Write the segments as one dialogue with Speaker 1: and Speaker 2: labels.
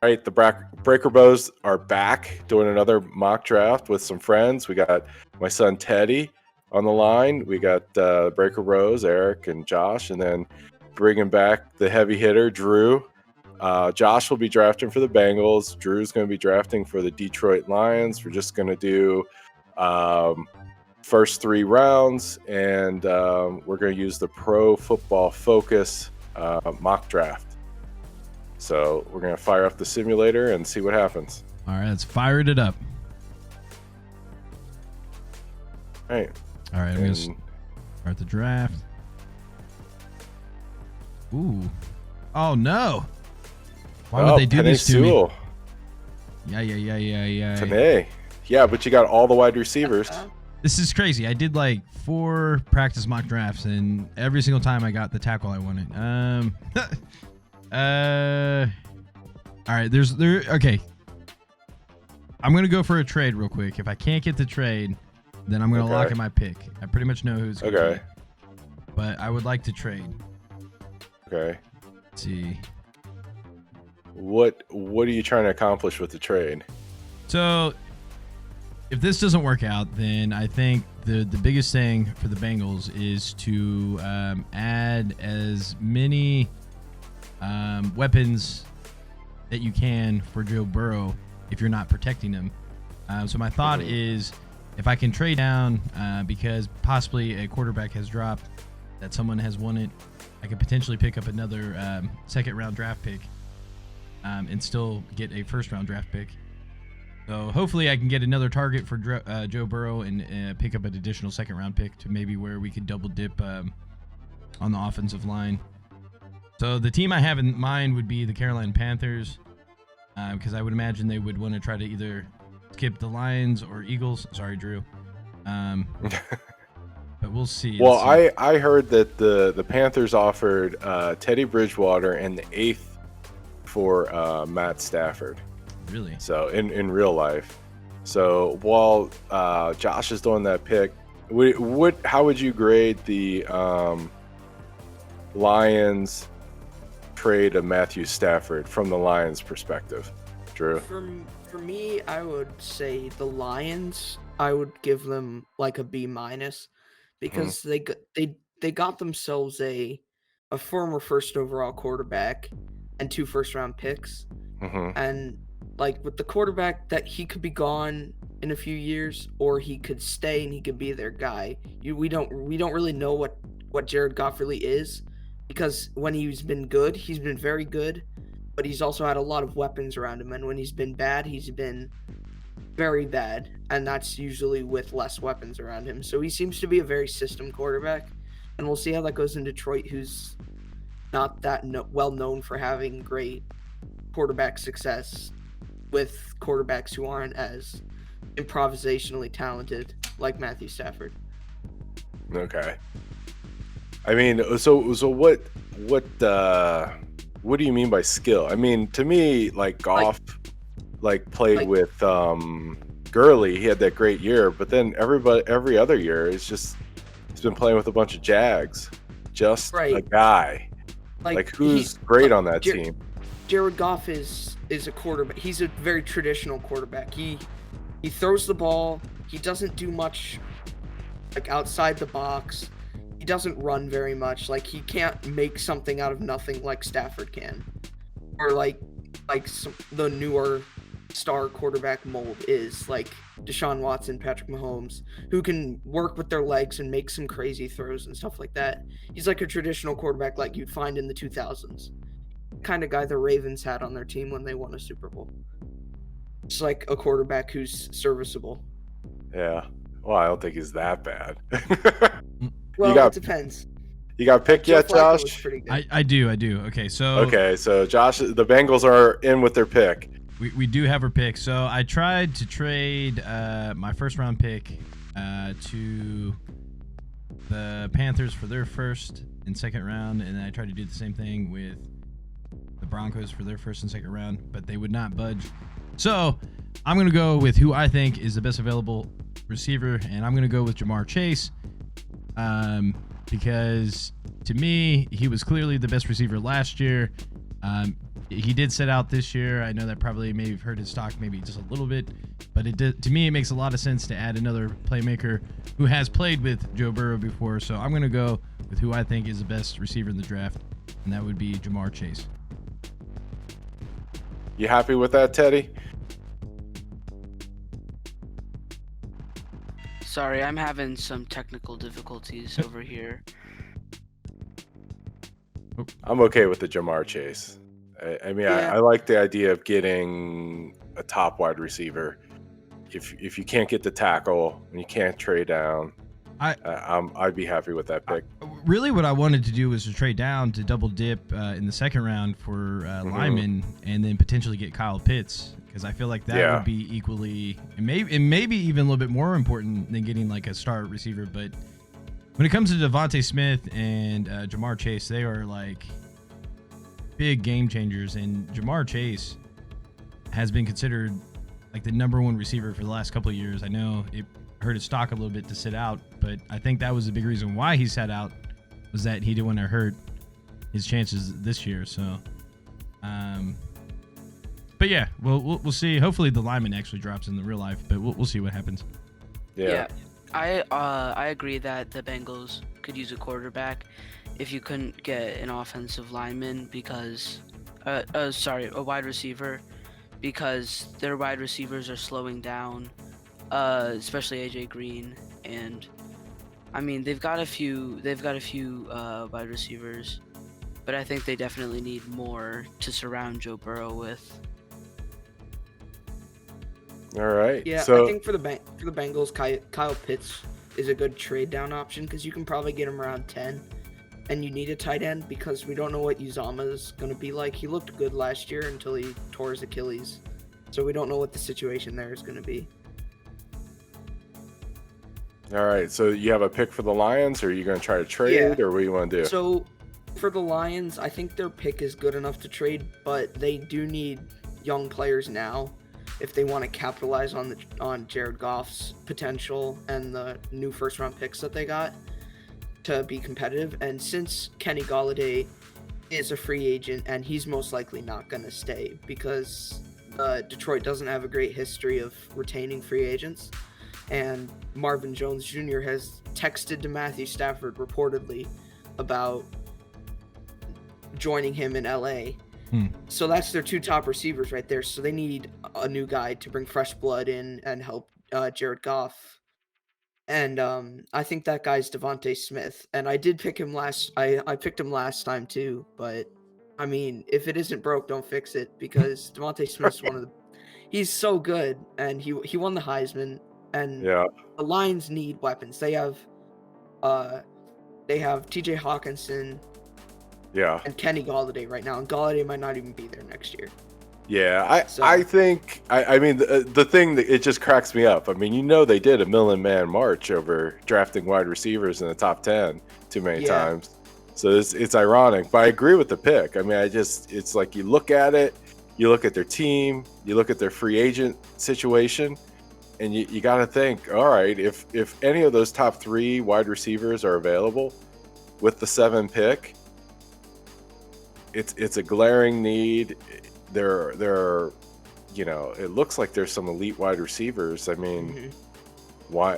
Speaker 1: All right, the Breaker Bros are back doing another mock draft with some friends. We got my son Teddy on the line. We got Breaker Bros, Eric and Josh, and then bringing back the heavy hitter, Drew. Josh will be drafting for the Bengals. Drew's going to be drafting for the Detroit Lions. We're just going to do first 3 rounds, and we're going to use the Pro Football Focus mock draft. So we're going to fire up the simulator and see what happens.
Speaker 2: All right, let's fire it up.
Speaker 1: All right.
Speaker 2: I'm going to start the draft. Ooh. Oh, no. Why would they do this to me? Yeah.
Speaker 1: Today. Yeah, but you got all the wide receivers.
Speaker 2: This is crazy. I did like 4 practice mock drafts, and every single time I got the tackle I wanted. All right, okay. I'm going to go for a trade real quick. If I can't get the trade, then I'm going to lock in my pick. I pretty much know who's going to be. But I would like to trade.
Speaker 1: Okay.
Speaker 2: Let's see.
Speaker 1: What are you trying to accomplish with the trade?
Speaker 2: So, if this doesn't work out, then I think the biggest thing for the Bengals is to add as many weapons that you can for Joe Burrow if you're not protecting him. So my thought is, if I can trade down because possibly a quarterback has dropped, that someone has won it, I could potentially pick up another second-round draft pick and still get a first-round draft pick. So hopefully I can get another target for Joe Burrow and pick up an additional second-round pick to maybe where we could double dip on the offensive line. So the team I have in mind would be the Carolina Panthers, because I would imagine they would want to try to either skip the Lions or Eagles. Sorry, Drew. But we'll see.
Speaker 1: Well, I heard that the Panthers offered Teddy Bridgewater and the 8th for Matt Stafford.
Speaker 2: Really?
Speaker 1: So in real life. So while Josh is doing that pick, how would you grade the Lions trade of Matthew Stafford from the Lions' perspective, Drew?
Speaker 3: For me, I would say the Lions, I would give them like a B- because they got themselves a former first overall quarterback and 2 first-round picks. And like with the quarterback, that he could be gone in a few years, or he could stay and he could be their guy. We don't really know what Jared Goff really is, because when he's been good, he's been very good, but he's also had a lot of weapons around him, and when he's been bad, he's been very bad, and that's usually with less weapons around him. So he seems to be a very system quarterback, and we'll see how that goes in Detroit, who's not that well known for having great quarterback success with quarterbacks who aren't as improvisationally talented like Matthew Stafford.
Speaker 1: Okay. I mean, so what do you mean by skill? I mean, to me, like Goff, played with Gurley. He had that great year, but then every other year, he's been playing with a bunch of Jags. Just a guy. Like who's great on that team?
Speaker 3: Jared Goff is a quarterback. He's a very traditional quarterback. He throws the ball. He doesn't do much like outside the box. He doesn't run very much. Like, he can't make something out of nothing like Stafford can, or like the newer star quarterback mold is like Deshaun Watson, Patrick Mahomes, who can work with their legs and make some crazy throws and stuff like that. He's like a traditional quarterback like you'd find in the 2000s, kind of guy the Ravens had on their team when they won a Super Bowl. It's like a quarterback who's serviceable.
Speaker 1: Yeah. Well, I don't think he's that bad.
Speaker 3: Well, it depends.
Speaker 1: You got picked yet, Josh?
Speaker 2: I do. Okay, so
Speaker 1: Josh, the Bengals are in with their pick.
Speaker 2: We do have our pick. So I tried to trade my first round pick to the Panthers for their first and second round, and then I tried to do the same thing with the Broncos for their first and second round, but they would not budge. So I'm going to go with who I think is the best available receiver, and I'm going to go with Jamar Chase. Because to me, he was clearly the best receiver last year. He did sit out this year. I know that probably maybe hurt his stock maybe just a little bit, but to me, it makes a lot of sense to add another playmaker who has played with Joe Burrow before. So I'm going to go with who I think is the best receiver in the draft, and that would be Jamar Chase.
Speaker 1: You happy with that, Teddy?
Speaker 4: Sorry, I'm having some technical difficulties over here.
Speaker 1: I'm okay with the Jamar Chase. I mean,
Speaker 3: Yeah.
Speaker 1: I like the idea of getting a top wide receiver. If you can't get the tackle and you can't trade down, I'd be happy with that pick.
Speaker 2: Really, what I wanted to do was to trade down to double dip in the second round for Lyman, and then potentially get Kyle Pitts, because I feel like that would be equally, and maybe even a little bit more important than getting like a star receiver. But when it comes to Devontae Smith and Jamar Chase, they are like big game changers, and Jamar Chase has been considered like the number one receiver for the last couple of years. I know it hurt his stock a little bit to sit out, but I think that was a big reason why he sat out, was that he didn't want to hurt his chances this year. So, but yeah, we'll see. Hopefully the lineman actually drops in the real life, but we'll see what happens.
Speaker 4: Yeah. I agree that the Bengals could use a quarterback if you couldn't get an offensive lineman, because a wide receiver, because their wide receivers are slowing down, especially AJ Green, and I mean they've got a few wide receivers, but I think they definitely need more to surround Joe Burrow with.
Speaker 1: All right.
Speaker 3: Yeah,
Speaker 1: So,
Speaker 3: I think for the Bengals, Kyle Pitts is a good trade down option, because you can probably get him around 10, and you need a tight end because we don't know what Uzomah is going to be like. He looked good last year until he tore his Achilles, so we don't know what the situation there is going to be.
Speaker 1: all right. So you have a pick for the Lions, or are you going to try to trade, or what do you want to do?
Speaker 3: So for the Lions, I think their pick is good enough to trade, but they do need young players now if they want to capitalize on Jared Goff's potential and the new first round picks that they got to be competitive. And since Kenny Golladay is a free agent, and he's most likely not going to stay because Detroit doesn't have a great history of retaining free agents, and Marvin Jones Jr. has texted to Matthew Stafford reportedly about joining him in LA. So that's their two top receivers right there. So they need a new guy to bring fresh blood in and help Jared Goff. And I think that guy's Devontae Smith. And I did pick him I picked him last time too. But I mean, if it isn't broke, don't fix it, because Devontae Smith's he's so good, and he won the Heisman. And the Lions need weapons. They have TJ Hawkinson.
Speaker 1: Yeah.
Speaker 3: And Kenny Golladay right now, and Golladay might not even be there next year.
Speaker 1: Yeah, I think I mean the thing that it just cracks me up. I mean, they did a million-man march over drafting wide receivers in the top 10 too many times. So it's ironic, but I agree with the pick. I mean, it's like you look at it, you look at their team, you look at their free agent situation, and you got to think, all right, if any of those top 3 wide receivers are available with the 7 pick, it's a glaring need. There are, it looks like there's some elite wide receivers. I mean, why?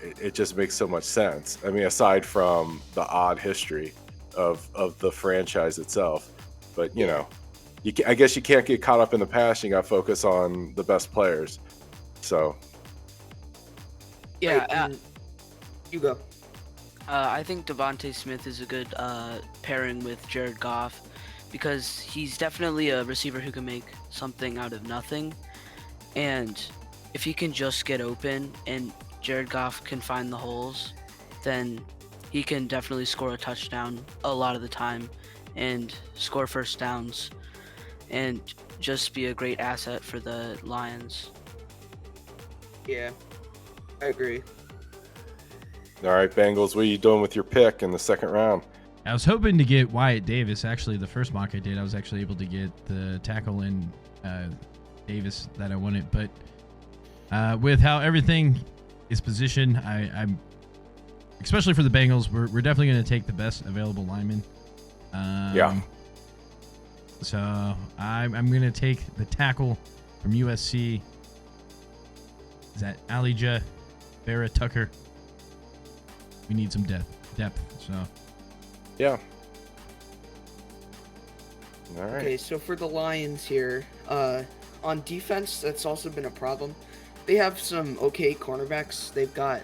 Speaker 1: It just makes so much sense. I mean, aside from the odd history of the franchise itself, but I guess you can't get caught up in the past. You got to focus on the best players. So,
Speaker 3: yeah, you go.
Speaker 4: I think Devontae Smith is a good pairing with Jared Goff, because he's definitely a receiver who can make something out of nothing. And if he can just get open and Jared Goff can find the holes, then he can definitely score a touchdown a lot of the time and score first downs and just be a great asset for the Lions.
Speaker 3: Yeah, I agree.
Speaker 1: All right, Bengals, what are you doing with your pick in the second round?
Speaker 2: I was hoping to get Wyatt Davis. Actually, the first mock I did, I was actually able to get the tackle in Davis that I wanted. But with how everything is positioned, I'm especially for the Bengals, we're definitely going to take the best available lineman. So I'm gonna take the tackle from USC. Is that Alijah Vera Tucker? We need some depth. So
Speaker 1: Yeah. All right.
Speaker 3: Okay, so for the Lions here, on defense, that's also been a problem. They have some okay cornerbacks. They've got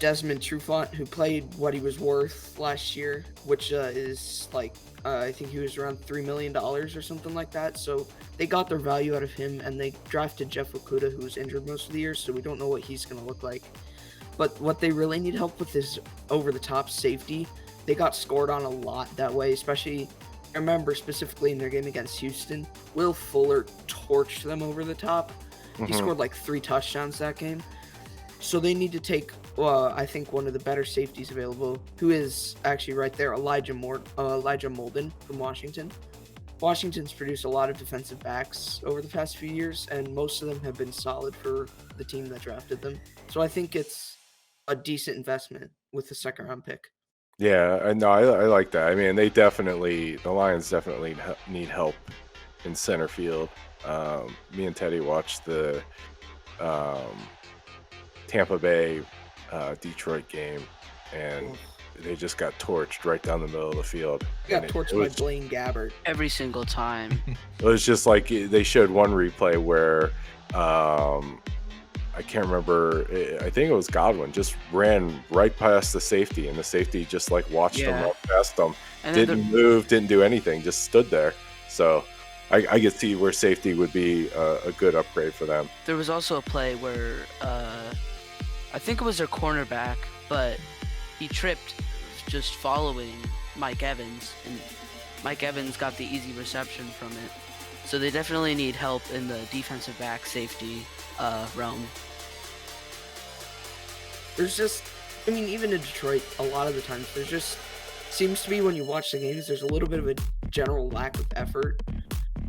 Speaker 3: Desmond Trufant, who played what he was worth last year, which is like I think he was around $3 million or something like that. So they got their value out of him, and they drafted Jeff Okudah, who was injured most of the year, so we don't know what he's going to look like. But what they really need help with is over-the-top safety. They got scored on a lot that way, especially, I remember specifically in their game against Houston, Will Fuller torched them over the top. He scored like 3 touchdowns that game. So they need to take, I think, one of the better safeties available, who is actually right there, Elijah Molden from Washington. Washington's produced a lot of defensive backs over the past few years, and most of them have been solid for the team that drafted them. So I think it's a decent investment with the second-round pick.
Speaker 1: Yeah, I know. I like that. I mean, the Lions definitely need help in center field. Me and Teddy watched the Tampa Bay Detroit game, and they just got torched right down the middle of the field.
Speaker 3: Got torched by Blaine Gabbert
Speaker 4: every single time.
Speaker 1: It was just like they showed one replay where I can't remember. I think it was Godwin just ran right past the safety, and the safety just like watched him run past them. And didn't move, didn't do anything, just stood there. So I could see where safety would be a good upgrade for them.
Speaker 4: There was also a play where I think it was their cornerback, but he tripped just following Mike Evans, and Mike Evans got the easy reception from it. So they definitely need help in the defensive back safety realm.
Speaker 3: There's just, I mean, even in Detroit, a lot of the times, there's just, seems to be when you watch the games, there's a little bit of a general lack of effort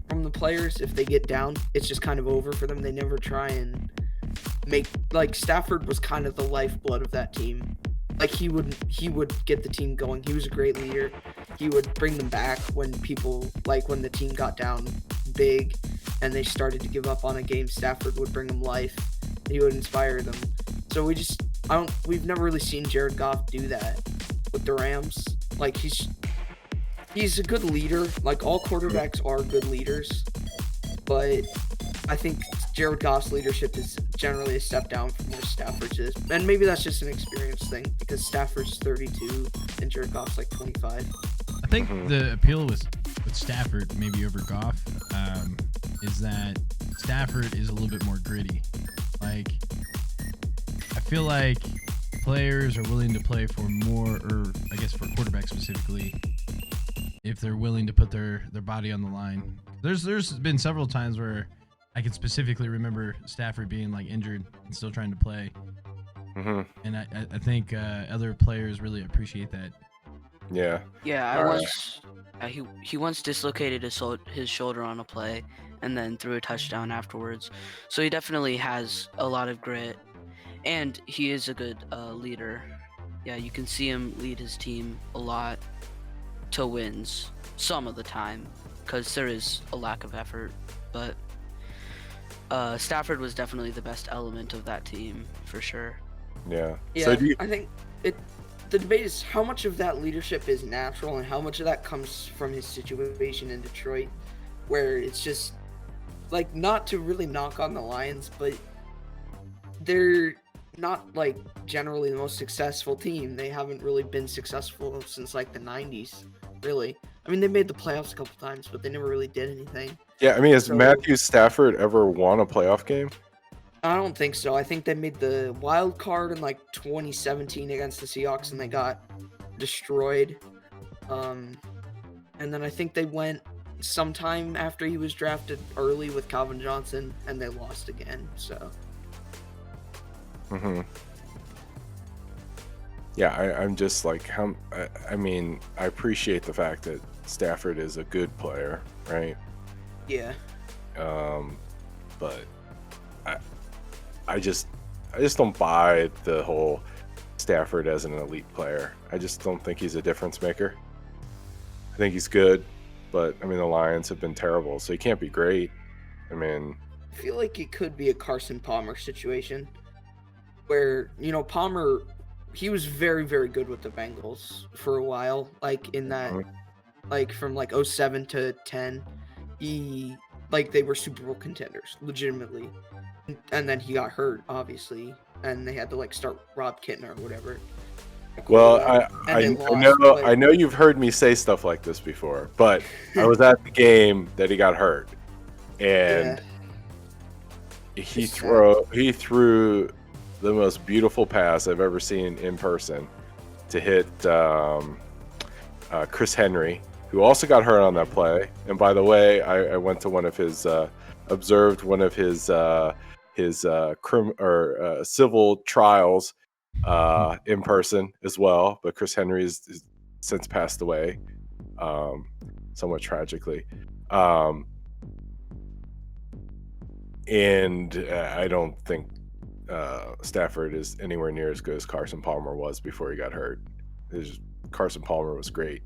Speaker 3: from the players. If they get down, it's just kind of over for them. They never try and make, like, Stafford was kind of the lifeblood of that team. Like, he would get the team going. He was a great leader. He would bring them back when people, like, when the team got down big and they started to give up on a game, Stafford would bring them life. He would inspire them. So we've never really seen Jared Goff do that with the Rams. Like, he's a good leader. Like, all quarterbacks are good leaders, but I think Jared Goff's leadership is generally a step down from where Stafford's is. And maybe that's just an experience thing, because Stafford's 32 and Jared Goff's like 25.
Speaker 2: I think the appeal with Stafford, maybe over Goff, is that Stafford is a little bit more gritty. Like, I feel like players are willing to play for more, or I guess for quarterbacks specifically, if they're willing to put their body on the line. There's been several times where I can specifically remember Stafford being like injured and still trying to play. And I think other players really appreciate that.
Speaker 1: Yeah.
Speaker 4: Yeah, he once dislocated his shoulder on a play and then threw a touchdown afterwards. So he definitely has a lot of grit, and he is a good leader. Yeah, you can see him lead his team a lot to wins some of the time, because there is a lack of effort. But Stafford was definitely the best element of that team, for sure.
Speaker 1: Yeah.
Speaker 3: Yeah,
Speaker 1: So
Speaker 3: I think the debate is how much of that leadership is natural and how much of that comes from his situation in Detroit, where it's just, like, not to really knock on the Lions, but they're not, like, generally the most successful team. They haven't really been successful since, like, the 90s, really. I mean, they made the playoffs a couple times, but they never really did anything.
Speaker 1: Yeah, I mean, has Matthew Stafford ever won a playoff game?
Speaker 3: I don't think so. I think they made the wild card in like 2017 against the Seahawks, and they got destroyed. And then I think they went sometime after he was drafted early with Calvin Johnson, and they lost again. So.
Speaker 1: Yeah, I'm just like, I mean, I appreciate the fact that Stafford is a good player, right?
Speaker 3: Yeah.
Speaker 1: But I just don't buy the whole Stafford as an elite player. I just don't think he's a difference maker. I think he's good, but I mean the Lions have been terrible, so he can't be great. I mean,
Speaker 3: I feel like it could be a Carson Palmer situation where, Palmer, he was very, very good with the Bengals for a while. Like in that, like from like 07 to 10, they were Super Bowl contenders, legitimately. And then he got hurt, obviously, and they had to like start Rob Kittner or whatever.
Speaker 1: well,
Speaker 3: Lost,
Speaker 1: I know you've heard me say stuff like this before, but I was at the game that he got hurt, and he threw the most beautiful pass I've ever seen in person to hit Chris Henry, who also got hurt on that play. And by the way, I went to one of his observed one of his civil trials in person as well. But Chris Henry is since passed away, somewhat tragically. And I don't think Stafford is anywhere near as good as Carson Palmer was before he got hurt. Carson Palmer was great.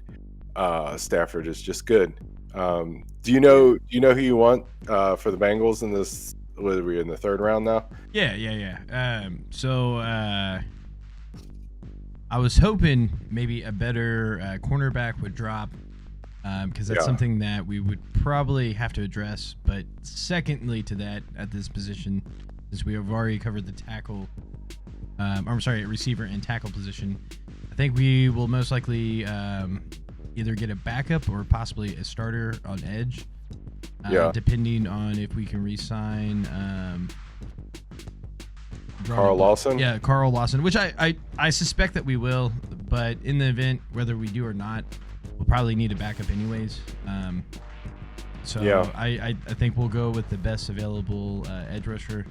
Speaker 1: Stafford is just good. Do you know who you want for the Bengals in this? Whether we're in the third round now?
Speaker 2: Yeah. So I was hoping maybe a better cornerback would drop, because that's something that we would probably have to address. But secondly to that, at this position, since we have already covered the tackle, receiver and tackle position, I think we will most likely either get a backup or possibly a starter on edge, depending on if we can re-sign
Speaker 1: Carl Lawson.
Speaker 2: Yeah, Carl Lawson, which I suspect that we will, but in the event whether we do or not, we'll probably need a backup anyways. I think we'll go with the best available edge rusher.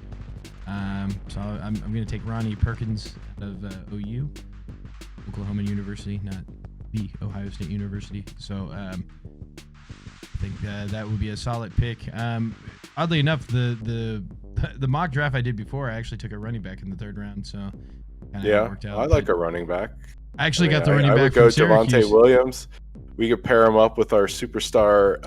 Speaker 2: So I'm going to take Ronnie Perkins out of OU, Oklahoma University, not the Ohio State University. So I think that would be a solid pick. Oddly enough, the mock draft I did before, I actually took a running back in the third round. So worked out.
Speaker 1: I like a running back.
Speaker 2: I actually got the running back.
Speaker 1: I would go Javonte Williams. We could pair him up with our superstar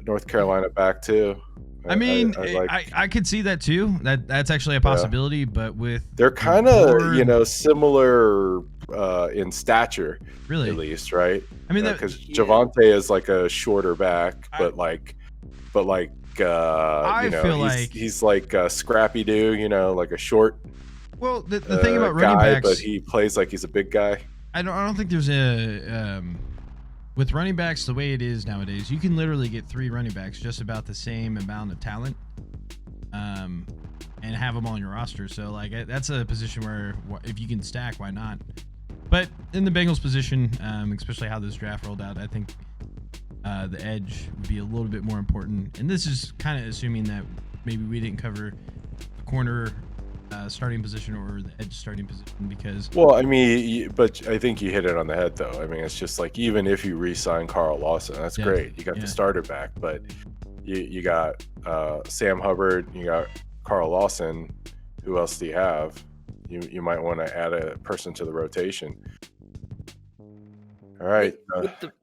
Speaker 1: North Carolina back too.
Speaker 2: I could see that too. That's actually a possibility, but they're
Speaker 1: kind of similar in stature,
Speaker 2: really,
Speaker 1: at least, right?
Speaker 2: I mean,
Speaker 1: because Javonte is like a shorter back, but he's like a scrappy dude, like a short.
Speaker 2: Well, the thing about running backs,
Speaker 1: but he plays like he's a big guy.
Speaker 2: I don't think there's a with running backs the way it is nowadays. You can literally get 3 running backs just about the same amount of talent, and have them on your roster. So that's a position where if you can stack, why not? But in the Bengals position, especially how this draft rolled out, I think the edge would be a little bit more important. And this is kind of assuming that maybe we didn't cover the corner starting position or the edge starting position because...
Speaker 1: Well, I mean, but I think you hit it on the head, though. I mean, it's just like even if you re-sign Carl Lawson, that's great. You got the starter back, but you got Sam Hubbard, you got Carl Lawson. Who else do you have? You might want to add a person to the rotation. All right.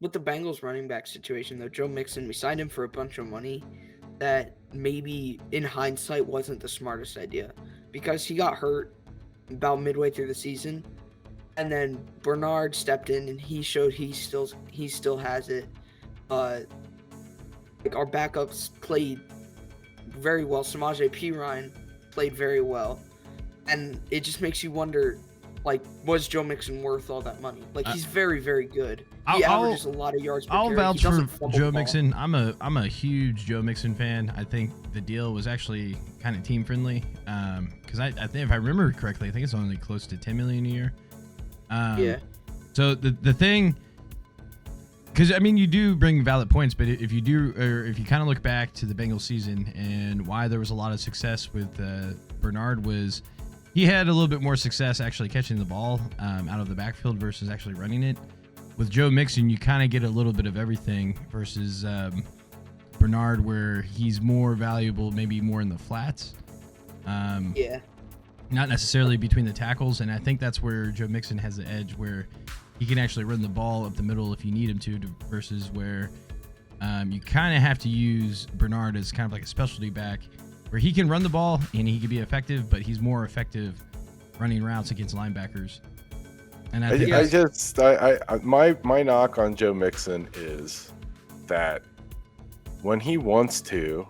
Speaker 3: With the Bengals running back situation, though, Joe Mixon, we signed him for a bunch of money that maybe in hindsight wasn't the smartest idea because he got hurt about midway through the season, and then Bernard stepped in and he showed he still has it. Our backups played very well. Samaje Perine played very well, and it just makes you wonder, was Joe Mixon worth all that money? He's very, very good. He averages a lot of yards per carry.
Speaker 2: I'll vouch for Joe Mixon. I'm a huge Joe Mixon fan. I think the deal was actually kind of team friendly. Because I think if I remember correctly, I think it's only close to $10 million a year. So the thing, because I mean you do bring valid points, but if you kind of look back to the Bengals season and why there was a lot of success with Bernard was he had a little bit more success actually catching the ball out of the backfield versus actually running it. With Joe Mixon, you kind of get a little bit of everything versus Bernard, where he's more valuable, maybe more in the flats. Not necessarily between the tackles, and I think that's where Joe Mixon has the edge, where he can actually run the ball up the middle if you need him to versus where you kind of have to use Bernard as kind of like a specialty back where he can run the ball and he can be effective, but he's more effective running routes against linebackers. And I think
Speaker 1: my knock on Joe Mixon is that when he wants to,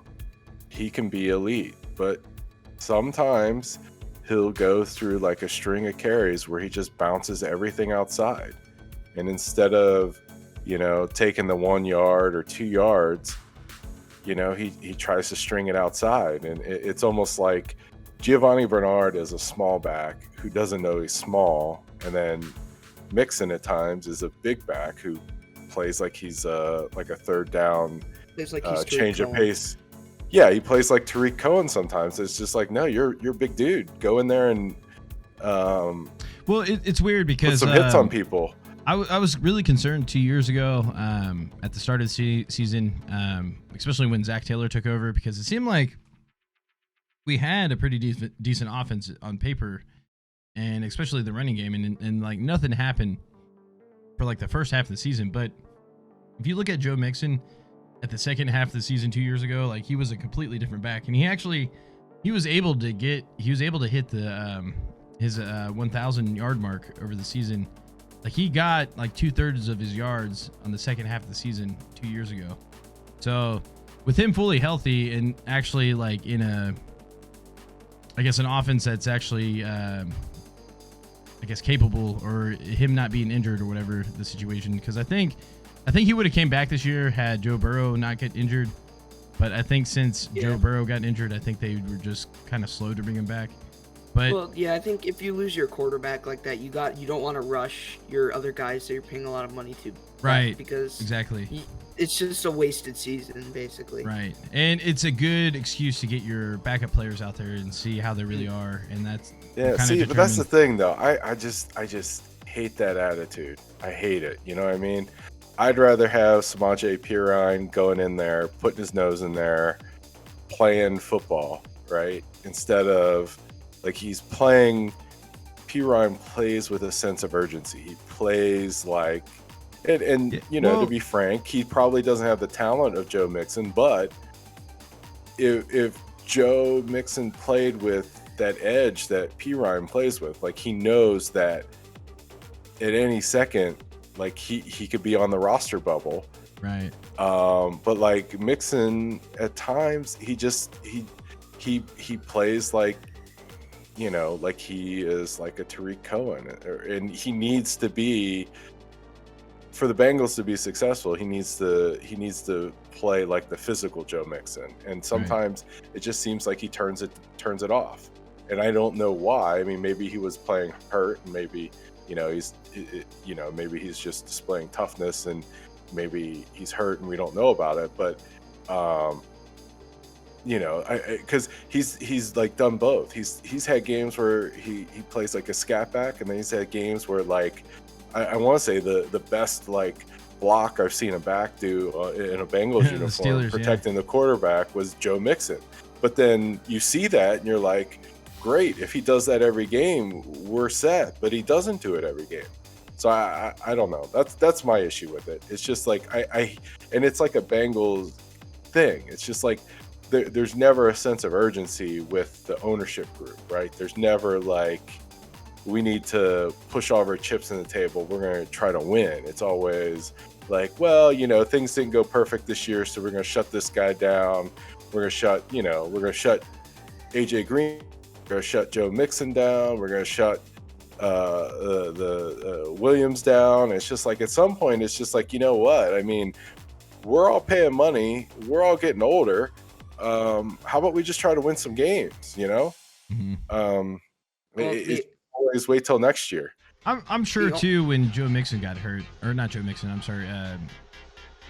Speaker 1: he can be elite, but sometimes he'll go through like a string of carries where he just bounces everything outside. And instead of, taking the 1 yard or 2 yards, he tries to string it outside. And it's almost like Giovanni Bernard is a small back who doesn't know he's small. And then Mixon at times is a big back who plays like he's like a third down change of pace. Yeah, he plays like Tariq Cohen sometimes. It's just like, no, you're a big dude. Go in there and
Speaker 2: well, it's weird because
Speaker 1: put some hits on people.
Speaker 2: I was really concerned 2 years ago at the start of the season, especially when Zach Taylor took over, because it seemed like we had a pretty decent offense on paper, and especially the running game, and like nothing happened for like the first half of the season. But if you look at Joe Mixon at the second half of the season 2 years ago, like he was a completely different back, and he was able to hit the his 1,000 yard mark over the season. Like he got like 2/3 of his yards on the second half of the season 2 years ago. So with him fully healthy and actually like in an offense that's actually capable, or him not being injured or whatever the situation, because I think he would have came back this year had Joe Burrow not get injured. But I think since Joe Burrow got injured, I think they were just kind of slow to bring him back. But
Speaker 3: I think if you lose your quarterback like that, you don't want to rush your other guys that you're paying a lot of money to.
Speaker 2: Right.
Speaker 3: Because
Speaker 2: exactly.
Speaker 3: It's just a wasted season, basically.
Speaker 2: Right. And it's a good excuse to get your backup players out there and see how they really are. And that's
Speaker 1: but that's the thing though. I just hate that attitude. I hate it. You know what I mean? I'd rather have Samaje Perine going in there, putting his nose in there, playing football, right? Instead of like he's playing. Perine plays with a sense of urgency. He plays like, to be frank, he probably doesn't have the talent of Joe Mixon, but if Joe Mixon played with that edge that Perine plays with, like he knows that at any second, like he could be on the roster bubble,
Speaker 2: right?
Speaker 1: But like Mixon, at times he plays like, like he is like a Tariq Cohen, and he needs to be, for the Bengals to be successful, he needs to play like the physical Joe Mixon, and sometimes it just seems like he turns it off, and I don't know why. I mean, maybe he was playing hurt, and maybe maybe he's just displaying toughness, and maybe he's hurt and we don't know about it, but because he's like done both. He's had games where he plays like a scat back, and then he's had games where like I want to say the best like block I've seen a back do in a Bengals uniform
Speaker 2: Steelers,
Speaker 1: protecting the quarterback was Joe Mixon. But then you see that and you're like, great, if he does that every game, we're set. But he doesn't do it every game. So I don't know. That's my issue with it. It's just like and it's like a Bengals thing. It's just like there's never a sense of urgency with the ownership group, right? There's never like, we need to push all of our chips on the table, we're going to try to win. It's always like, well, things didn't go perfect this year, so we're going to shut this guy down. We're going to shut AJ Green. We're going to shut Joe Mixon down. We're going to shut the Williams down. It's just like, at some point, it's just like, you know what? I mean, we're all paying money. We're all getting older. How about we just try to win some games,
Speaker 2: Mm-hmm.
Speaker 1: Always wait till next year.
Speaker 2: I'm sure too, when Joe Mixon got hurt, or not Joe Mixon, I'm sorry,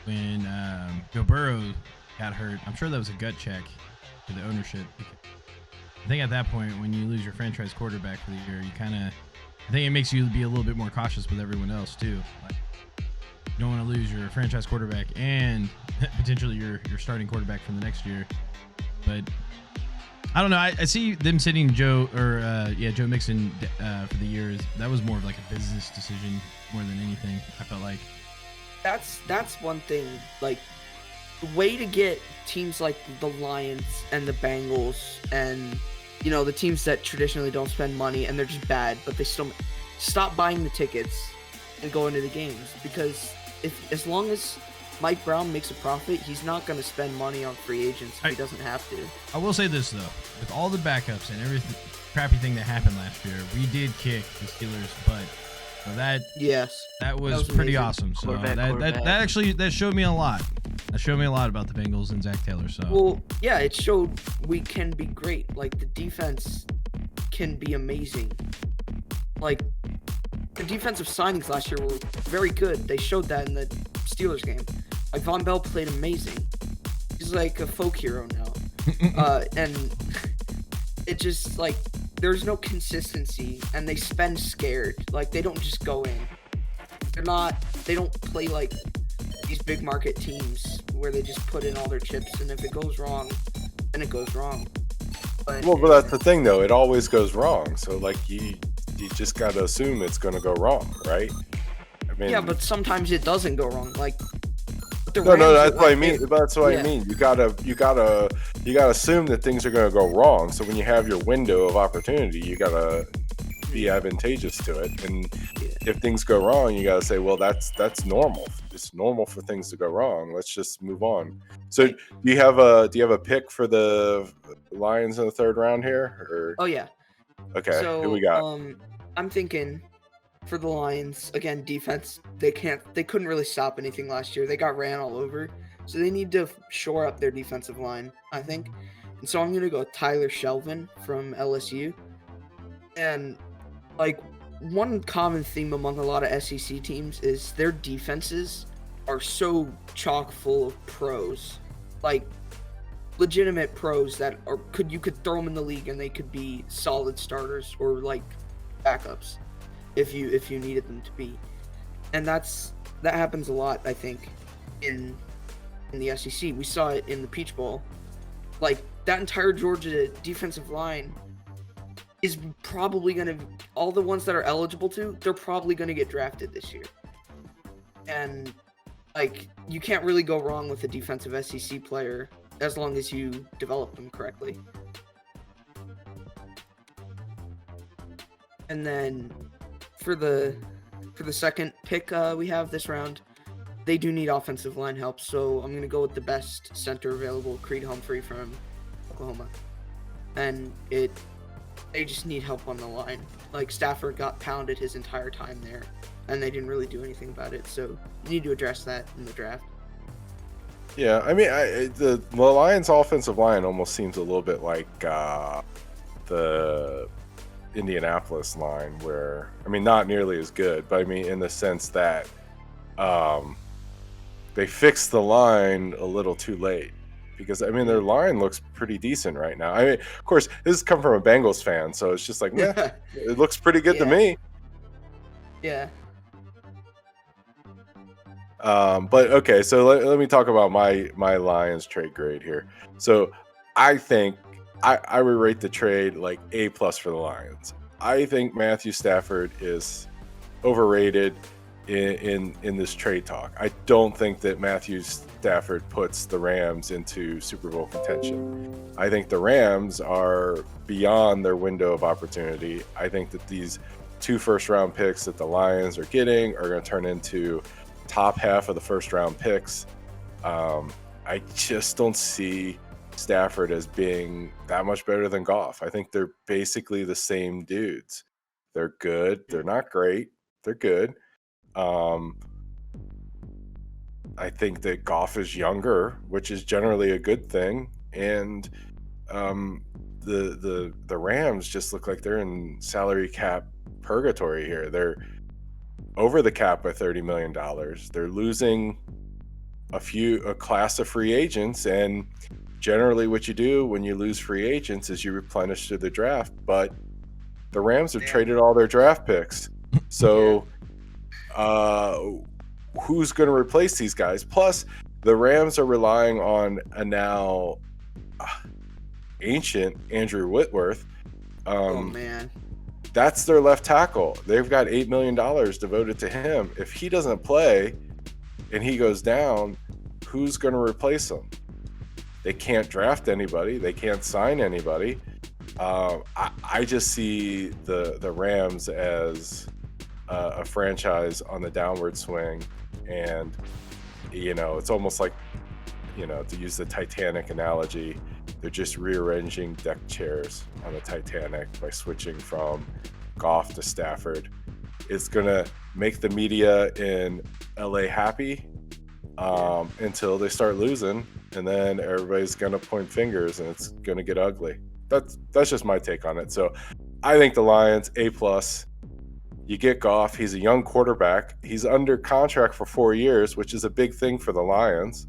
Speaker 2: when Joe Burrow got hurt, I'm sure that was a gut check to the ownership. I think at that point, when you lose your franchise quarterback for the year, I think it makes you be a little bit more cautious with everyone else too. Like, you don't want to lose your franchise quarterback and potentially your starting quarterback from the next year. But I don't know. I see them sitting Joe Joe Mixon for the years. That was more of like a business decision more than anything. I felt like
Speaker 3: that's one thing. Like the way to get teams like the Lions and the Bengals and the teams that traditionally don't spend money and they're just bad, but they still stop buying the tickets and go into the games, because as long as Mike Brown makes a profit, he's not going to spend money on free agents if he doesn't have to.
Speaker 2: I will say this, though. With all the backups and everything crappy thing that happened last year, we did kick the Steelers' butt. So that was pretty awesome. So that actually showed me a lot. That showed me a lot about the Bengals and Zach Taylor. So
Speaker 3: well, yeah, it showed we can be great. Like the defense can be amazing. Like the defensive signings last year were very good. They showed that in the Steelers game. Like Von Bell played amazing. He's like a folk hero now. And it just like there's no consistency, and they spend scared. Like they don't just go in. They don't play like these big market teams where they just put in all their chips, and if it goes wrong, then it goes wrong.
Speaker 1: But that's the thing though, it always goes wrong. So like you just gotta assume it's gonna go wrong, right? I mean,
Speaker 3: yeah, but sometimes it doesn't go wrong. Like
Speaker 1: no, that's what I mean. That's what I mean. You gotta assume that things are gonna go wrong. So when you have your window of opportunity, you gotta be advantageous to it. And if things go wrong, you gotta say, well, that's normal. It's normal for things to go wrong. Let's just move on. So do you have a pick for the Lions in the third round here? Or?
Speaker 3: Oh yeah.
Speaker 1: Okay.
Speaker 3: So
Speaker 1: who we got?
Speaker 3: I'm thinking for the Lions, again, defense, they couldn't really stop anything last year. They got ran all over. So they need to shore up their defensive line, I think. And so I'm going to go Tyler Shelvin from LSU. And like one common theme among a lot of SEC teams is their defenses are so chock full of pros. Like legitimate pros that you could throw them in the league and they could be solid starters or like backups if you needed them to be. And that happens a lot, I think, in the SEC. We saw it in the Peach Bowl. Like that entire Georgia defensive line is probably going to, all the ones that are eligible they're probably going to get drafted this year. And like you can't really go wrong with a defensive SEC player as long as you develop them correctly. And then for the second pick we have this round, they do need offensive line help, so I'm going to go with the best center available, Creed Humphrey from Oklahoma. And they just need help on the line. Like Stafford got pounded his entire time there, and they didn't really do anything about it, so you need to address that in the draft.
Speaker 1: Yeah, I mean, the Lions' offensive line almost seems a little bit like the Indianapolis line, where, I mean, not nearly as good, but I mean, in the sense that they fixed the line a little too late. Because, I mean, their line looks pretty decent right now. I mean, of course, this has come from a Bengals fan, so it's just like, yeah, it looks pretty good to me.
Speaker 3: Yeah.
Speaker 1: But okay, so let me talk about my Lions trade grade here. So I think I would rate the trade like A+ for the Lions. I think Matthew Stafford is overrated in this trade talk. I don't think that Matthew Stafford puts the Rams into Super Bowl contention. I think the Rams are beyond their window of opportunity. I think that these 2 first-round picks that the Lions are getting are going to turn into top half of the first-round picks. I just don't see Stafford as being that much better than Goff. I think they're basically the same dudes. They're good. They're not great. They're good. I think that Goff is younger, which is generally a good thing, and the Rams just look like they're in salary cap purgatory here. They're over the cap by $30 million. They're losing a class of free agents, and generally what you do when you lose free agents is you replenish through the draft, but the Rams have traded all their draft picks. So who's going to replace these guys? Plus, the Rams are relying on a now ancient Andrew Whitworth.
Speaker 3: Oh man.
Speaker 1: That's their left tackle. They've got $8 million devoted to him. If he doesn't play and he goes down, who's going to replace him? They can't draft anybody. They can't sign anybody. I just see the Rams as a franchise on the downward swing. And, it's almost like, to use the Titanic analogy, they're just rearranging deck chairs on the Titanic by switching from Goff to Stafford. It's going to make the media in LA happy until they start losing, and then everybody's going to point fingers and it's going to get ugly. That's just my take on it. So I think the Lions, A+. You get Goff. He's a young quarterback. He's under contract for 4 years, which is a big thing for the Lions.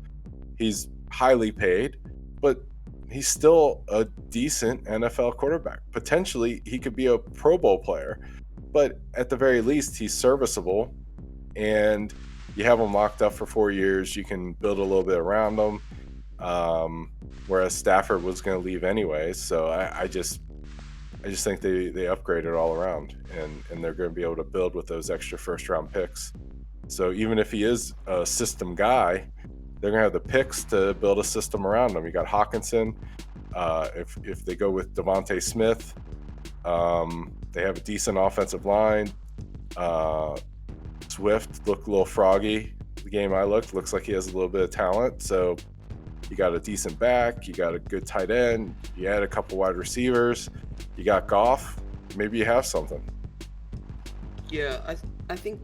Speaker 1: He's highly paid, but he's still a decent NFL quarterback. Potentially, he could be a Pro Bowl player, but at the very least, he's serviceable, and you have him locked up for 4 years. You can build a little bit around him, whereas Stafford was going to leave anyway. So I just think they upgraded all around, and they're going to be able to build with those extra first-round picks. So even if he is a system guy, they're going to have the picks to build a system around him. You got Hawkinson. If they go with Devontae Smith, they have a decent offensive line. Swift looked a little froggy. The game I looks like he has a little bit of talent. So you got a decent back. You got a good tight end. You add a couple wide receivers. You got Goff. Maybe you have something.
Speaker 3: Yeah, I think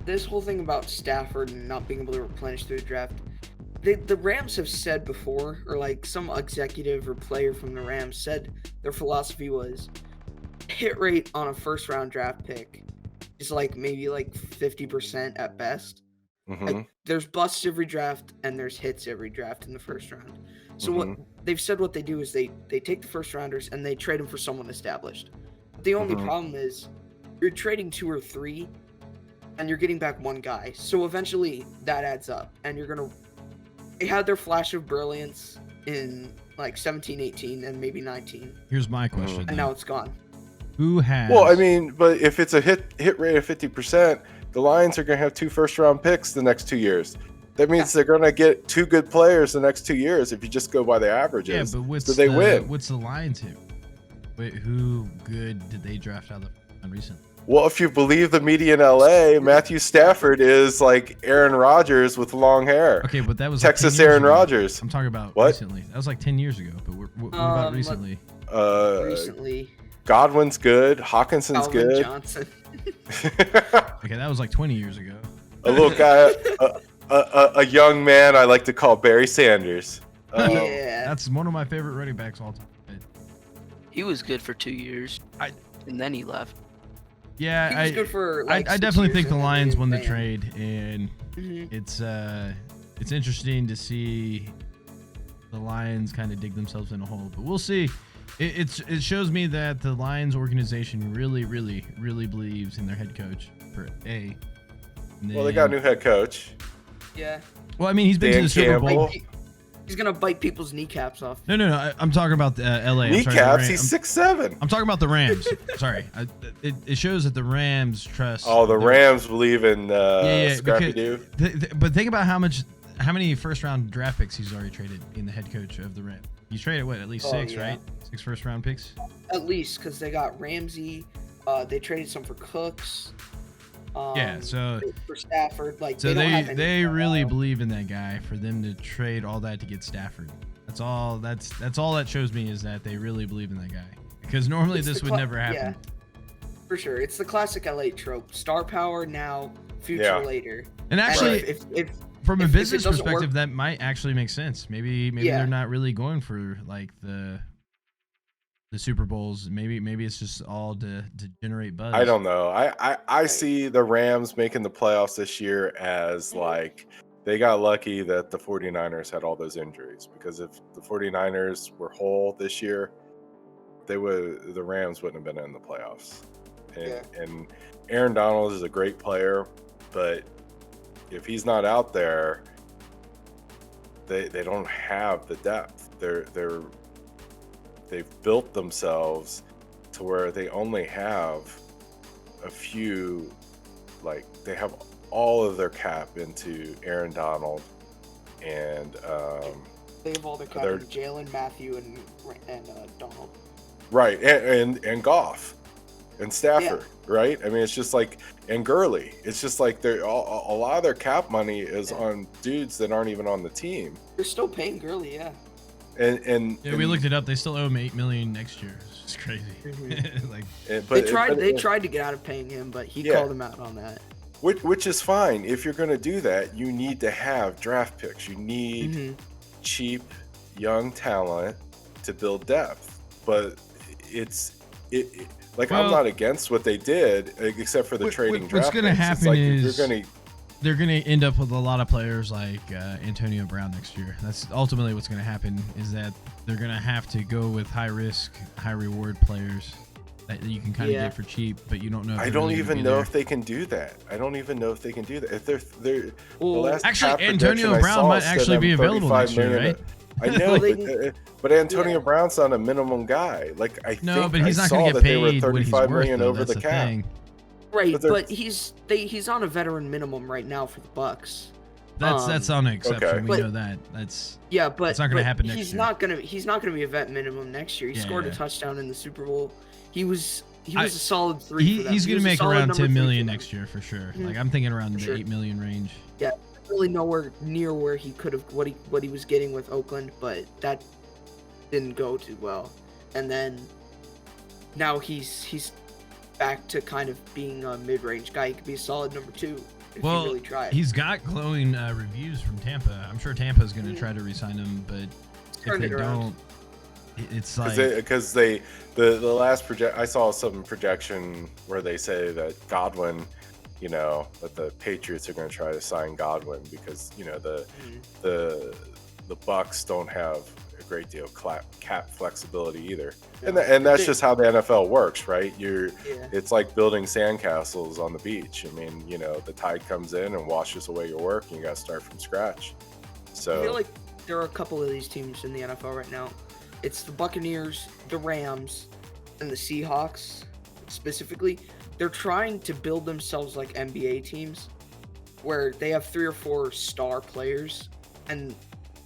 Speaker 3: this whole thing about Stafford and not being able to replenish through the draft, the Rams have said before, or like some executive or player from the Rams said their philosophy was hit rate on a first round draft pick is maybe 50% at best.
Speaker 1: Mm-hmm.
Speaker 3: There's busts every draft and there's hits every draft in the first round. So what they've said what they do is they take the first rounders and they trade them for someone established. The only problem is you're trading 2 or 3 and you're getting back one guy. So eventually that adds up, and they had their flash of brilliance in 17, 18, and maybe 19.
Speaker 2: Here's my question.
Speaker 3: And now it's gone.
Speaker 2: Who has?
Speaker 1: Well, I mean, but if it's a hit rate of 50%, the Lions are going to have 2 first-round picks the next 2 years. That means they're going to get 2 good players the next 2 years if you just go by the averages.
Speaker 2: Yeah, but
Speaker 1: they win.
Speaker 2: What's the Lions hit? Wait, who good did they draft out of recently?
Speaker 1: Well, if you believe the media in LA, Matthew Stafford is like Aaron Rodgers with long hair.
Speaker 2: Okay, but that was
Speaker 1: Texas Aaron Rodgers.
Speaker 2: I'm talking about
Speaker 1: what?
Speaker 2: Recently. That was 10 years ago. But what about recently?
Speaker 3: Recently,
Speaker 1: Godwin's good. Hawkinson's
Speaker 3: Calvin
Speaker 1: good.
Speaker 3: Johnson.
Speaker 2: Okay, that was 20 years ago.
Speaker 1: A little guy, a young man I like to call Barry Sanders.
Speaker 3: Yeah,
Speaker 2: That's one of my favorite running backs all time.
Speaker 4: He was good for 2 years, and then he left.
Speaker 2: Yeah,
Speaker 3: he was good for
Speaker 2: I
Speaker 3: 6
Speaker 2: definitely
Speaker 3: years
Speaker 2: think the
Speaker 3: and then
Speaker 2: Lions
Speaker 3: they
Speaker 2: won the
Speaker 3: banned.
Speaker 2: trade, and it's interesting to see the Lions kind of dig themselves in a hole. But we'll see. It shows me that the Lions organization really believes in their head coach for A.
Speaker 1: Well, they got a new head coach.
Speaker 3: Yeah.
Speaker 2: Well, I mean, he's been to
Speaker 1: Dan
Speaker 2: the Super Bowl.
Speaker 1: Campbell.
Speaker 3: He's gonna bite people's kneecaps off.
Speaker 2: No. I'm talking about LA.
Speaker 1: Kneecaps. He's 6'7".
Speaker 2: I'm talking about the Rams. Sorry. It shows that the Rams trust.
Speaker 1: Oh, the Rams believe in
Speaker 2: Yeah,
Speaker 1: Scrappy Doo.
Speaker 2: But think about how many first round draft picks he's already traded in the head coach of the Rams. He's traded at least 6,
Speaker 3: yeah.
Speaker 2: right? 6 first round picks.
Speaker 3: At least, because they got Ramsey. They traded some for Cooks.
Speaker 2: Yeah, so
Speaker 3: for Stafford,
Speaker 2: they really believe in that guy for them to trade all that to get Stafford. That's all that shows me is that they really believe in that guy. Because normally this would never happen.
Speaker 3: Yeah, for sure. It's the classic LA trope. Star power now, future later.
Speaker 2: And actually,
Speaker 3: if
Speaker 2: from a business
Speaker 3: doesn't
Speaker 2: perspective,
Speaker 3: work-
Speaker 2: that might actually make sense. Maybe they're not really going for the Super Bowls. Maybe it's just all to generate buzz.
Speaker 1: I don't know. I see the Rams making the playoffs this year as they got lucky that the 49ers had all those injuries, because if the 49ers were whole this year, the Rams wouldn't have been in the playoffs. And Aaron Donald is a great player, but if he's not out there, they don't have the depth. They're they've built themselves to where they only have a few, like they have all of their cap into Aaron Donald and
Speaker 3: They have all their cap
Speaker 1: they're-
Speaker 3: in Jalen, Matthew, and Donald.
Speaker 1: right, and Goff and Stafford, right? I mean, it's just like, and Gurley. It's just like they're a lot of their cap money is on dudes that aren't even on the team.
Speaker 3: They're still paying Gurley, yeah.
Speaker 1: And
Speaker 2: Yeah, we looked it up. They still owe him $8 million next year. It's crazy. Like,
Speaker 3: They tried to get out of paying him, but he
Speaker 1: Yeah.
Speaker 3: called them out on that.
Speaker 1: which is fine. If you're going to do that, you need to have draft picks. You need cheap young talent to build depth. But like, I'm
Speaker 2: Well,
Speaker 1: not against what they did, except for the trading draft
Speaker 2: What's going to
Speaker 1: picks. It's
Speaker 2: happen
Speaker 1: like
Speaker 2: is
Speaker 1: you're going to
Speaker 2: they're going to end up with a lot of players like Antonio Brown next year. That's ultimately what's going to happen, is that they're going to have to go with high risk, high reward players that you can kind of get for cheap, but you don't know. If
Speaker 1: I
Speaker 2: they're
Speaker 1: don't
Speaker 2: really
Speaker 1: even
Speaker 2: gonna be
Speaker 1: know
Speaker 2: there.
Speaker 1: if they can do that. I don't even know if they can do that. If they're the
Speaker 3: Well,
Speaker 1: last
Speaker 2: Actually,
Speaker 1: cap
Speaker 2: Antonio
Speaker 1: projection I
Speaker 2: Brown
Speaker 1: saw
Speaker 2: might
Speaker 1: said
Speaker 2: actually
Speaker 1: them
Speaker 2: be available
Speaker 1: 35
Speaker 2: next year,
Speaker 1: million.
Speaker 2: right?
Speaker 1: I know,
Speaker 3: Well,
Speaker 1: but Antonio
Speaker 3: yeah.
Speaker 1: Brown's not a minimum guy. Like
Speaker 2: No,
Speaker 1: think
Speaker 2: but he's
Speaker 1: I
Speaker 2: not
Speaker 1: saw
Speaker 2: going to
Speaker 1: that
Speaker 2: get
Speaker 1: they were
Speaker 2: paid what he's
Speaker 1: 35
Speaker 2: worth,
Speaker 1: million
Speaker 2: though.
Speaker 1: over
Speaker 2: That's
Speaker 1: the
Speaker 2: the
Speaker 1: cap.
Speaker 2: thing.
Speaker 3: Right,
Speaker 1: they're-
Speaker 3: but he's on a veteran minimum right now for the Bucks.
Speaker 2: That's on an exception.
Speaker 1: okay.
Speaker 2: We
Speaker 3: But-
Speaker 2: know that. That's
Speaker 3: Yeah, but
Speaker 2: It's not gonna
Speaker 3: but
Speaker 2: happen next
Speaker 3: he's
Speaker 2: year.
Speaker 3: He's not gonna be a vet minimum next year. He
Speaker 2: Yeah,
Speaker 3: scored a
Speaker 2: yeah.
Speaker 3: touchdown in the Super Bowl. He was
Speaker 2: I-
Speaker 3: a solid 3 for them.
Speaker 2: he's
Speaker 3: He
Speaker 2: going
Speaker 3: was
Speaker 2: to
Speaker 3: a
Speaker 2: make
Speaker 3: solid
Speaker 2: around
Speaker 3: number
Speaker 2: 10
Speaker 3: 3 for
Speaker 2: million
Speaker 3: them.
Speaker 2: next year for sure.
Speaker 3: Mhm.
Speaker 2: Like, I'm thinking around
Speaker 3: For
Speaker 2: the
Speaker 3: sure.
Speaker 2: 8 million range.
Speaker 3: Really nowhere near where he could have what he was getting with Oakland, but that didn't go too well. And then now he's back to kind of being a mid-range guy. He could be a solid number 2 if
Speaker 2: Well,
Speaker 3: he really tried.
Speaker 2: he's got glowing reviews from Tampa. I'm sure Tampa's going to try to re-sign him, but if
Speaker 3: Turn
Speaker 2: they
Speaker 3: it around.
Speaker 2: don't, it's like
Speaker 1: Because the last project, I saw some projection where they say that Godwin, that the Patriots are going to try to sign Godwin because the Bucks don't have a great deal of cap flexibility either, and that's just how the NFL works, right? It's like building sandcastles on the beach. I mean, the tide comes in and washes away your work, and you got to start from scratch. So
Speaker 3: I feel like there are a couple of these teams in the NFL right now. It's the Buccaneers, the Rams, and the Seahawks specifically. They're trying to build themselves like NBA teams where they have 3 or 4 star players and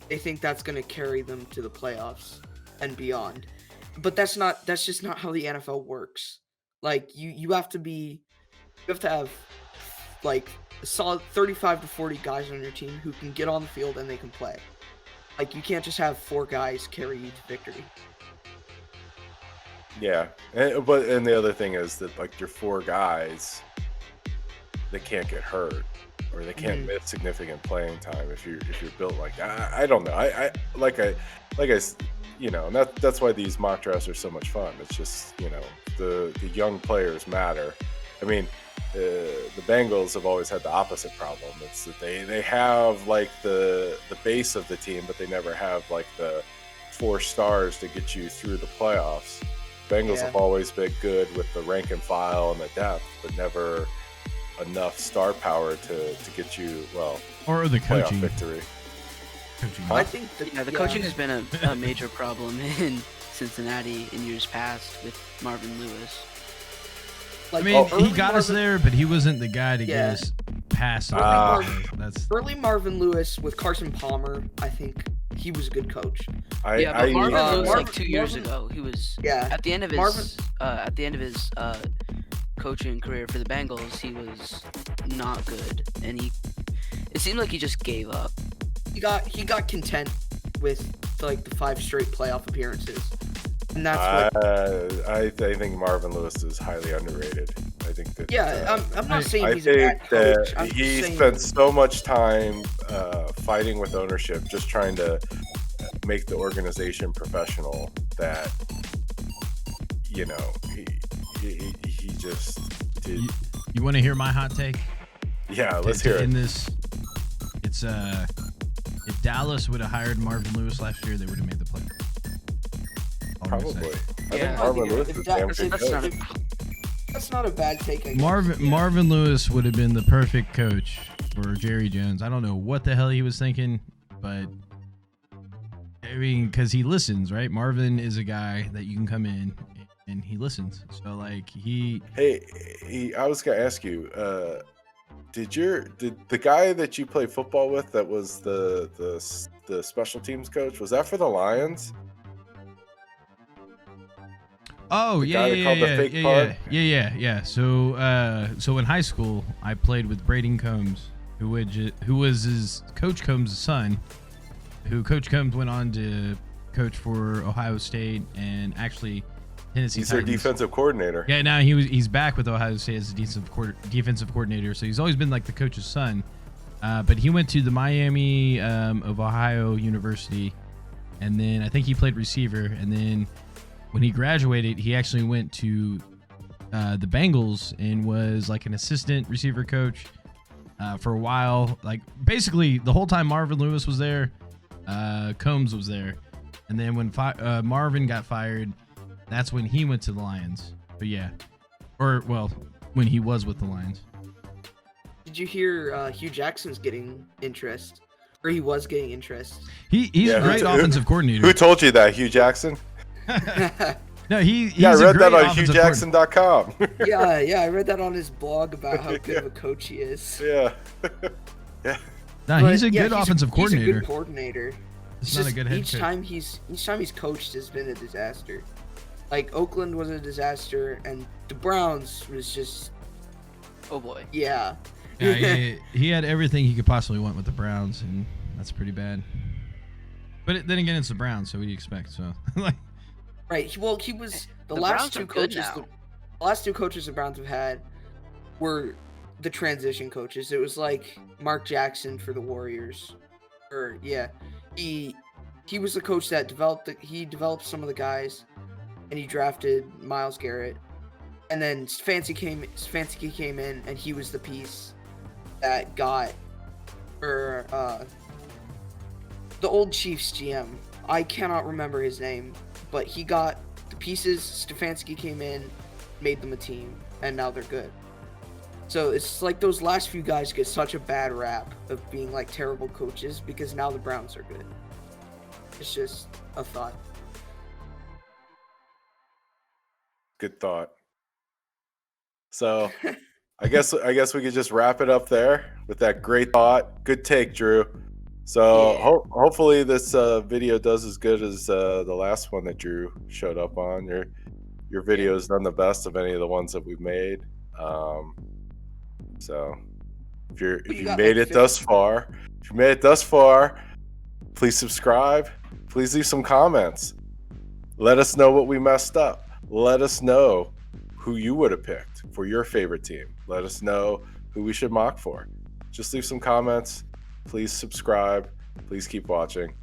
Speaker 3: they think that's going to carry them to the playoffs and beyond. But that's just not how the NFL works. Like you have to have like a solid 35 to 40 guys on your team who can get on the field and they can play. Like, you can't just have 4 guys carry you to victory.
Speaker 1: yeah, and the other thing is that, like, your 4 guys, they can't get hurt or they can't miss significant playing time if you're built like that. I don't know. I and that's why these mock drafts are so much fun. It's just the young players matter. I mean, the Bengals have always had the opposite problem. It's that they have like the base of the team, but they never have like the 4 stars to get you through the playoffs. Bengals have always been good with the rank and file and the depth, but never enough star power to get you
Speaker 2: or the
Speaker 1: playoff
Speaker 2: coaching.
Speaker 1: victory.
Speaker 3: I think
Speaker 4: The coaching has been a major problem in Cincinnati in years past with Marvin Lewis.
Speaker 3: Like,
Speaker 2: I mean, he
Speaker 3: early
Speaker 2: got us
Speaker 3: Marvin-
Speaker 2: there, but he wasn't the guy to get us past. That's
Speaker 3: Early Marvin Lewis with Carson Palmer, I think he was a good coach.
Speaker 4: But Marvin Lewis,
Speaker 3: Marvin-
Speaker 4: like 2 years
Speaker 3: Marvin-
Speaker 4: ago, he was
Speaker 3: Yeah.
Speaker 4: at the end of his
Speaker 3: Marvin-
Speaker 4: coaching career for the Bengals. He was not good, and it seemed like he just gave up.
Speaker 3: He got content with like the 5 straight playoff appearances. And that's what
Speaker 1: I think Marvin Lewis is highly underrated. I think that
Speaker 3: I'm not saying
Speaker 1: I
Speaker 3: he's a bad
Speaker 1: think
Speaker 3: coach.
Speaker 1: that
Speaker 3: I'm
Speaker 1: he
Speaker 3: just saying
Speaker 1: spent so much time fighting with ownership, just trying to make the organization professional, that he just did.
Speaker 2: you want to hear my hot take?
Speaker 1: Yeah, let's hear
Speaker 2: In
Speaker 1: it.
Speaker 2: this, it's if Dallas would have hired Marvin Lewis last year, they would have made the playoffs. All I'm gonna say.
Speaker 1: Probably. I
Speaker 4: Yeah.
Speaker 1: think Marvin
Speaker 3: If
Speaker 1: Lewis is
Speaker 3: that-
Speaker 1: damn
Speaker 3: if
Speaker 1: good
Speaker 4: that's
Speaker 1: coach.
Speaker 4: not
Speaker 3: that's not a bad take. I guess.
Speaker 2: Marvin Lewis would have been the perfect coach for Jerry Jones. I don't know what the hell he was thinking, but I mean, because he listens, right? Marvin is a guy that you can come in and he listens. So like
Speaker 1: Hey, I was gonna ask you, did the guy that you play football with that was the special teams coach, was that for the Lions?
Speaker 2: Oh
Speaker 1: The
Speaker 2: yeah,
Speaker 1: guy that
Speaker 2: yeah,
Speaker 1: called the
Speaker 2: yeah,
Speaker 1: fake
Speaker 2: yeah,
Speaker 1: punt?
Speaker 2: yeah. So in high school, I played with Braden Combs, who was his Coach Combs' son, who Coach Combs went on to coach for Ohio State and actually Tennessee
Speaker 1: He's their
Speaker 2: Titans.
Speaker 1: defensive coordinator.
Speaker 2: Yeah, now he's back with Ohio State as a defensive coordinator. So he's always been like the coach's son. But he went to the Miami of Ohio University, and then I think he played receiver. And then when he graduated, he actually went to the Bengals and was like an assistant receiver coach for a while. Like basically the whole time Marvin Lewis was there, Combs was there. And then when Marvin got fired, that's when he went to the Lions. But yeah, when he was with the Lions.
Speaker 3: Did you hear Hugh Jackson's getting interest, or he was getting interest?
Speaker 2: He's a great offensive coordinator.
Speaker 1: Who told you that, Hugh Jackson?
Speaker 2: No, he's
Speaker 1: I read
Speaker 2: a
Speaker 1: that
Speaker 2: great
Speaker 1: on
Speaker 2: offensive
Speaker 1: HughJackson.com.
Speaker 3: yeah, I read that on his blog about how good of a coach he is.
Speaker 1: Yeah. Yeah.
Speaker 2: No, he's a good
Speaker 3: he's
Speaker 2: offensive coordinator.
Speaker 3: He's a good coordinator.
Speaker 2: It's not a good head
Speaker 3: each
Speaker 2: coach.
Speaker 3: time he's coached has been a disaster. Like Oakland was a disaster, and the Browns was just,
Speaker 4: Oh boy.
Speaker 3: yeah.
Speaker 2: Yeah, he had everything he could possibly want with the Browns, and that's pretty bad. But then again, it's the Browns, so what do you expect? So like,
Speaker 3: Right. Well, he was the
Speaker 4: The
Speaker 3: last
Speaker 4: Browns
Speaker 3: two
Speaker 4: are good
Speaker 3: coaches.
Speaker 4: now.
Speaker 3: The last two coaches the Browns have had were the transition coaches. It was like Mark Jackson for the Warriors, or yeah, he was the coach that developed some of the guys, and he drafted Myles Garrett, and then Stefanski came in, and he was the piece that got the old Chiefs GM. I cannot remember his name, but he got the pieces. Stefanski came in, made them a team, and now they're good. So it's like those last few guys get such a bad rap of being like terrible coaches because now the Browns are good. It's just a thought.
Speaker 1: Good thought. So I guess we could just wrap it up there with that great thought. Good take, Drew. So
Speaker 3: Yeah.
Speaker 1: hopefully this video does as good as the last one that Drew showed up on. Your video has done the best of any of the ones that we've made. So if you
Speaker 3: got,
Speaker 1: made
Speaker 3: like,
Speaker 1: it thus far, please subscribe. Please leave some comments. Let us know what we messed up. Let us know who you would have picked for your favorite team. Let us know who we should mock for. Just leave some comments. Please subscribe. Please keep watching.